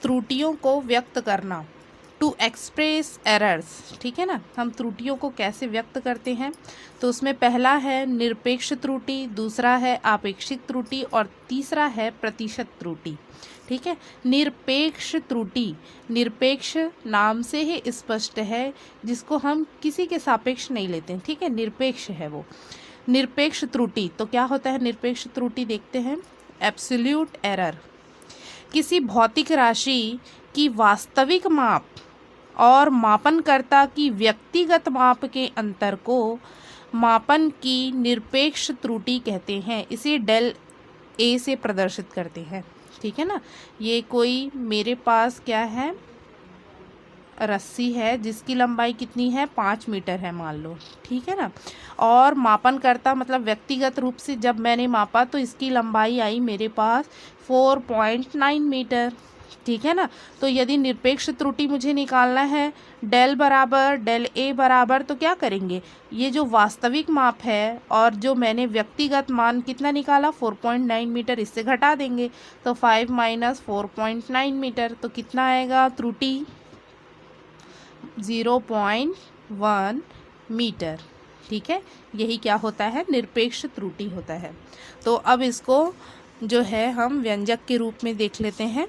त्रुटियों को व्यक्त करना, टू एक्सप्रेस एरर्स, ठीक है ना। हम त्रुटियों को कैसे व्यक्त करते हैं, तो उसमें पहला है निरपेक्ष त्रुटि, दूसरा है आपेक्षिक त्रुटि और तीसरा है प्रतिशत त्रुटि, ठीक है। निरपेक्ष त्रुटि, निरपेक्ष नाम से ही स्पष्ट है, जिसको हम किसी के सापेक्ष नहीं लेते हैं, ठीक है, निरपेक्ष है वो। निरपेक्ष त्रुटि, तो क्या होता है निरपेक्ष त्रुटि, देखते हैं। एब्सोल्यूट एरर, किसी भौतिक राशि की वास्तविक माप और मापनकर्ता की व्यक्तिगत माप के अंतर को मापन की निरपेक्ष त्रुटि कहते हैं। इसे डेल ए से प्रदर्शित करते हैं, ठीक है ना। ये कोई मेरे पास क्या है, रस्सी है जिसकी लंबाई कितनी है, 5 मीटर है मान लो, ठीक है ना। और मापनकर्ता मतलब व्यक्तिगत रूप से जब मैंने मापा तो इसकी लंबाई आई मेरे पास 4.9 मीटर, ठीक है ना। तो यदि निरपेक्ष त्रुटि मुझे निकालना है, डेल बराबर डेल ए बराबर, तो क्या करेंगे, ये जो वास्तविक माप है और जो मैंने व्यक्तिगत मान कितना निकाला 4.9 मीटर, इससे घटा देंगे तो 5 माइनस 4.9 मीटर, तो कितना आएगा त्रुटि 0.1 मीटर, ठीक है। यही क्या होता है, निरपेक्ष त्रुटि होता है। तो अब इसको जो है हम व्यंजक के रूप में देख लेते हैं।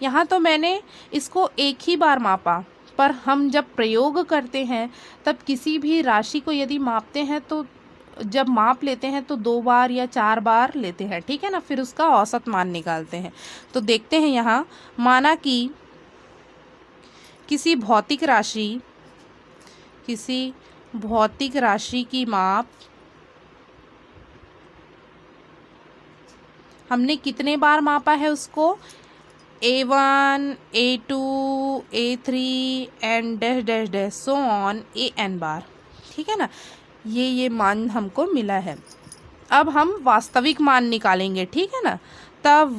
यहाँ तो मैंने इसको एक ही बार मापा, पर हम जब प्रयोग करते हैं तब किसी भी राशि को यदि मापते हैं तो जब माप लेते हैं तो 2 बार या 4 बार लेते हैं, ठीक है ना, फिर उसका औसत मान निकालते हैं। तो देखते हैं यहाँ, माना कि किसी भौतिक राशि की माप हमने कितने बार मापा है उसको, A1, A2, A3 and dash dash dash so on AN बार, ठीक है ना। ये मान हमको मिला है। अब हम वास्तविक मान निकालेंगे, ठीक है ना। तब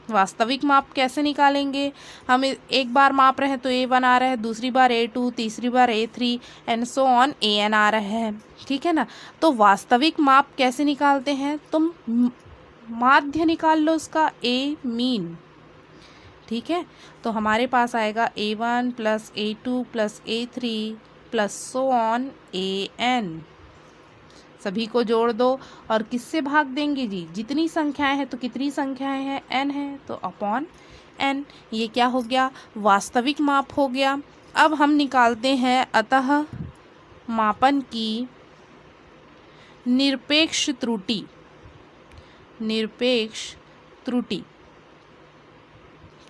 वास्तविक माप कैसे निकालेंगे, हम एक बार माप रहे हैं तो A1 आ रहा है, दूसरी बार A2, तीसरी बार A3 and so on AN आ रहा है, ठीक है ना। तो वास्तविक माप कैसे निकालते हैं, तुम माध्य निकाल लो उसका, A मीन, ठीक है। तो हमारे पास आएगा A1 plus A2 plus A3 plus so on AN, सभी को जोड़ दो और किससे भाग देंगे जी, जितनी संख्याएं हैं, तो कितनी संख्याएं हैं, n है, तो अपॉन n। ये क्या हो गया, वास्तविक माप हो गया। अब हम निकालते हैं अतः मापन की निरपेक्ष त्रुटि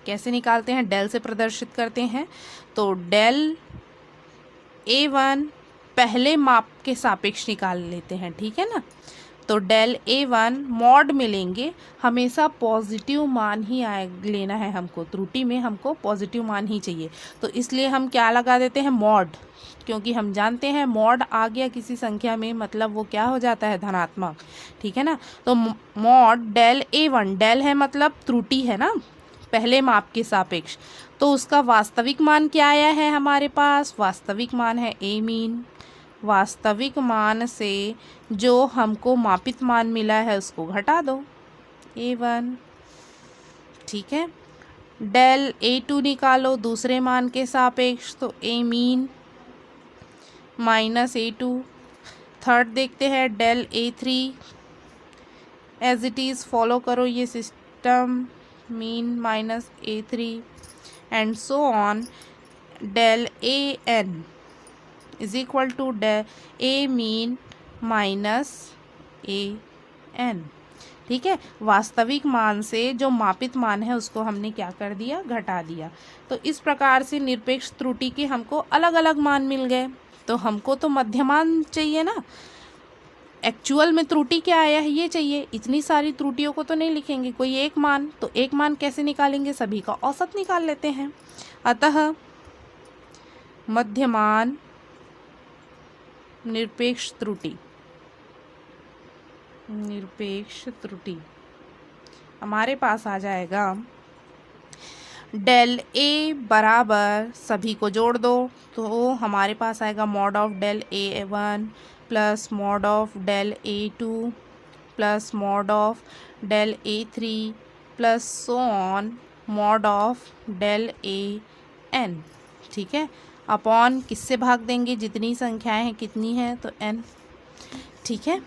कैसे निकालते हैं, डेल से प्रदर्शित करते हैं। तो डेल A1 पहले माप के सापेक्ष निकाल लेते हैं, ठीक है ना। तो डेल A1 मॉड में लेंगे, हमेशा पॉजिटिव मान ही लेना है हमको, त्रुटि में हमको पॉजिटिव मान ही चाहिए। तो इसलिए हम क्या लगा देते हैं, मॉड, क्योंकि हम जानते हैं मॉड आ गया किसी संख्या में मतलब वो क्या हो जाता है, धनात्मक, ठीक है ना। तो मॉड डेल A1, डेल है मतलब त्रुटि है ना, पहले माप के सापेक्ष, तो उसका वास्तविक मान क्या आया है हमारे पास, वास्तविक मान है A मीन। वास्तविक मान से जो हमको मापित मान मिला है उसको घटा दो, A1, ठीक है। डेल A2 निकालो दूसरे मान के सापेक्ष, तो A mean minus A2। Third देखते हैं del A3, as it is follow करो ये सिस्टम, mean minus A3 and so on. Del AN is equal to A mean minus AN, ठीक है। वास्तविक मान से जो मापित मान है उसको हमने क्या कर दिया, घटा दिया। तो इस प्रकार से निरपेक्ष त्रुटि के हमको अलग अलग मान मिल गए। तो हमको तो मध्यमान चाहिए ना, एक्चुअल में त्रुटि क्या आया है ये चाहिए। इतनी सारी त्रुटियों को तो नहीं लिखेंगे, कोई एक मान, तो एक मान कैसे निकालेंगे, सभी का औसत निकाल लेते हैं। अतः मध्यमान निरपेक्ष त्रुटि हमारे पास आ जाएगा डेल A बराबर, सभी को जोड़ दो तो हमारे पास आएगा mod of del A1 plus mod of del A2 plus mod of del A3 plus so on mod of del AN, ठीक है। अपॉन किससे भाग देंगे, जितनी संख्याएं हैं कितनी है तो n, ठीक है।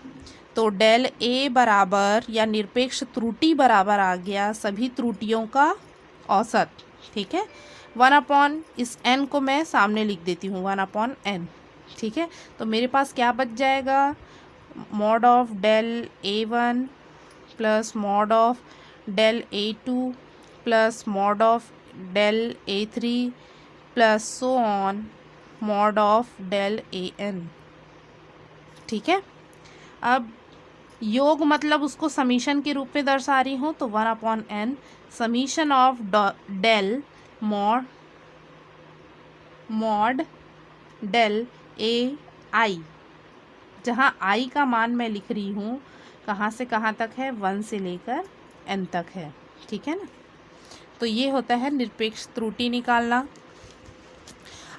तो डेल A बराबर या निरपेक्ष त्रुटि बराबर आ गया सभी त्रुटियों का औसत, ठीक है। 1/, इस n को मैं सामने लिख देती हूँ 1/n, ठीक है। तो मेरे पास क्या बच जाएगा, mod of del A1 plus mod of del A2 plus mod of del A3 plus so on mod of del AN, ठीक है। अब योग मतलब उसको समीशन के रूप में दर्शा रही हूँ, तो 1/n summation of del mod del AI, जहाँ i का मान मैं लिख रही हूँ कहाँ से कहाँ तक है, 1 से लेकर n तक है, ठीक है ना। तो ये होता है निरपेक्ष त्रुटि निकालना।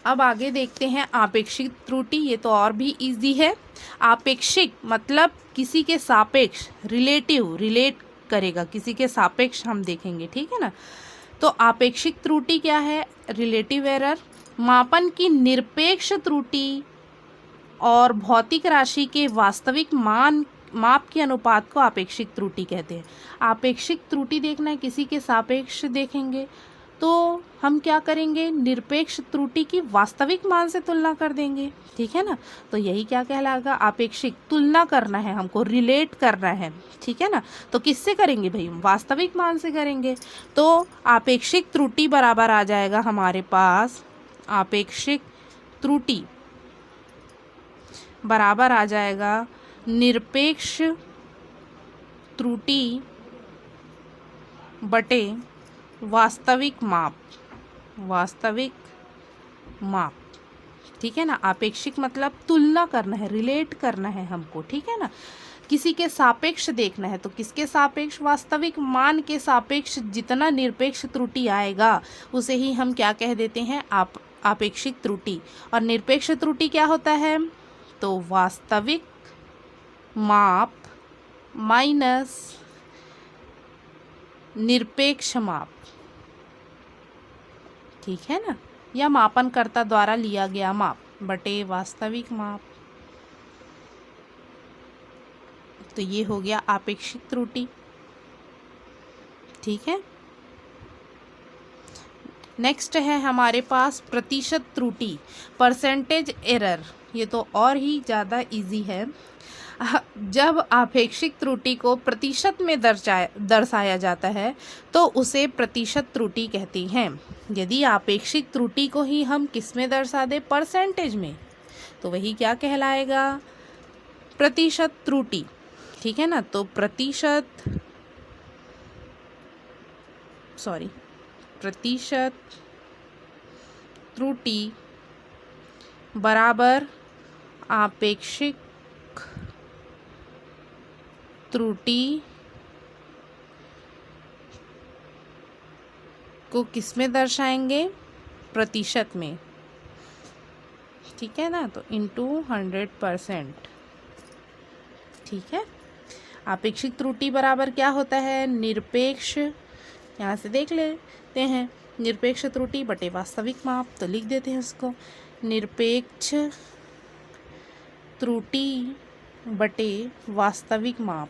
अब आगे देखते हैं आपेक्षिक त्रुटि, ये तो और भी इजी है। आपेक्षिक मतलब किसी के सापेक्ष, रिलेट करेगा, किसी के सापेक्ष हम देखेंगे, ठीक है ना। तो आपेक्षिक त्रुटि क्या है, रिलेटिव एरर। मापन की निरपेक्ष त्रुटि और भौतिक राशि के वास्तविक माप के अनुपात को आपेक्षिक त्रुटि कहते हैं। आपेक्षिक त्रुटि देखना है, किसी के सापेक्ष देखेंगे तो हम क्या करेंगे, निरपेक्ष त्रुटि की वास्तविक मान से तुलना कर देंगे, ठीक है ना। तो यही क्या कहलाएगा, आपेक्षिक। तुलना करना है हमको, रिलेट करना है, ठीक है ना। तो किससे करेंगे भाई, वास्तविक मान से करेंगे। तो आपेक्षिक त्रुटि बराबर आ जाएगा हमारे पास, आपेक्षिक त्रुटि बराबर आ जाएगा निरपेक्ष त्रुटि बटे वास्तविक माप, ठीक है ना। आपेक्षिक मतलब तुलना करना है, रिलेट करना है हमको, ठीक है ना। किसी के सापेक्ष देखना है, तो किसके सापेक्ष, वास्तविक मान के सापेक्ष जितना निरपेक्ष त्रुटि आएगा उसे ही हम क्या कह देते हैं, आपेक्षिक त्रुटि। और निरपेक्ष त्रुटि क्या होता है, तो वास्तविक माप माइनस निरपेक्ष माप, ठीक है ना, या मापनकर्ता द्वारा लिया गया माप बटे वास्तविक माप। तो ये हो गया आपेक्षिक त्रुटि, ठीक है। नेक्स्ट है हमारे पास प्रतिशत त्रुटि, परसेंटेज एरर। ये तो और ही ज़्यादा इजी है। जब आपेक्षिक त्रुटि को प्रतिशत में दर्शाया जाता है तो उसे प्रतिशत त्रुटि कहते हैं। यदि आपेक्षिक त्रुटि को ही हम किस में दर्शा दें, परसेंटेज में, तो वही क्या कहलाएगा, प्रतिशत त्रुटि, ठीक है ना। तो प्रतिशत त्रुटि बराबर आपेक्षिक त्रुटि को किस में दर्शाएंगे, प्रतिशत में, ठीक है ना। तो इंटू 100%, ठीक है। आपेक्षिक त्रुटि बराबर क्या होता है, निरपेक्ष, यहाँ से देख लेते हैं, निरपेक्ष त्रुटि बटे वास्तविक माप। तो लिख देते हैं उसको, निरपेक्ष त्रुटि बटे वास्तविक माप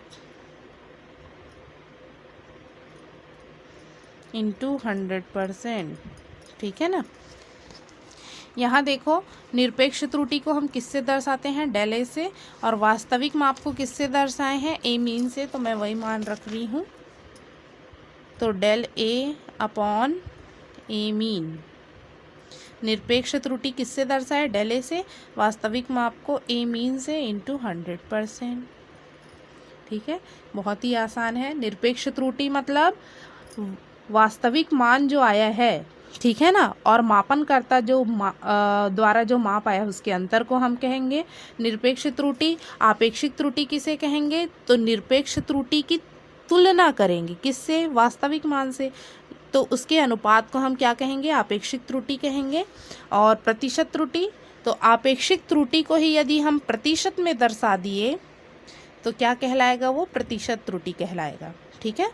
इंटू 100%, ठीक है ना। यहाँ देखो, निरपेक्ष त्रुटि को हम किससे दर्शाते हैं, डेल ए से, और वास्तविक माप को किससे दर्शाए हैं, ए मीन से। तो मैं वही मान रख रही हूँ, तो del A upon A mean. निरपेक्ष त्रुटि किससे दर्शाए, डेल ए से, वास्तविक माप को ए मीन से इंटू 100%, ठीक है। बहुत ही आसान है। निरपेक्ष त्रुटि मतलब वास्तविक मान जो आया है, ठीक है ना, और मापनकर्ता जो द्वारा जो माप आया उसके अंतर को हम कहेंगे निरपेक्ष त्रुटि। आपेक्षिक त्रुटि किसे कहेंगे, तो निरपेक्ष त्रुटि की तुलना करेंगे किससे, वास्तविक मान से, तो उसके अनुपात को हम क्या कहेंगे, आपेक्षिक त्रुटि कहेंगे। और प्रतिशत त्रुटि, तो आपेक्षिक त्रुटि को ही यदि हम प्रतिशत में दर्शा दिए तो क्या कहलाएगा, वो प्रतिशत त्रुटि कहलाएगा। ठीक है।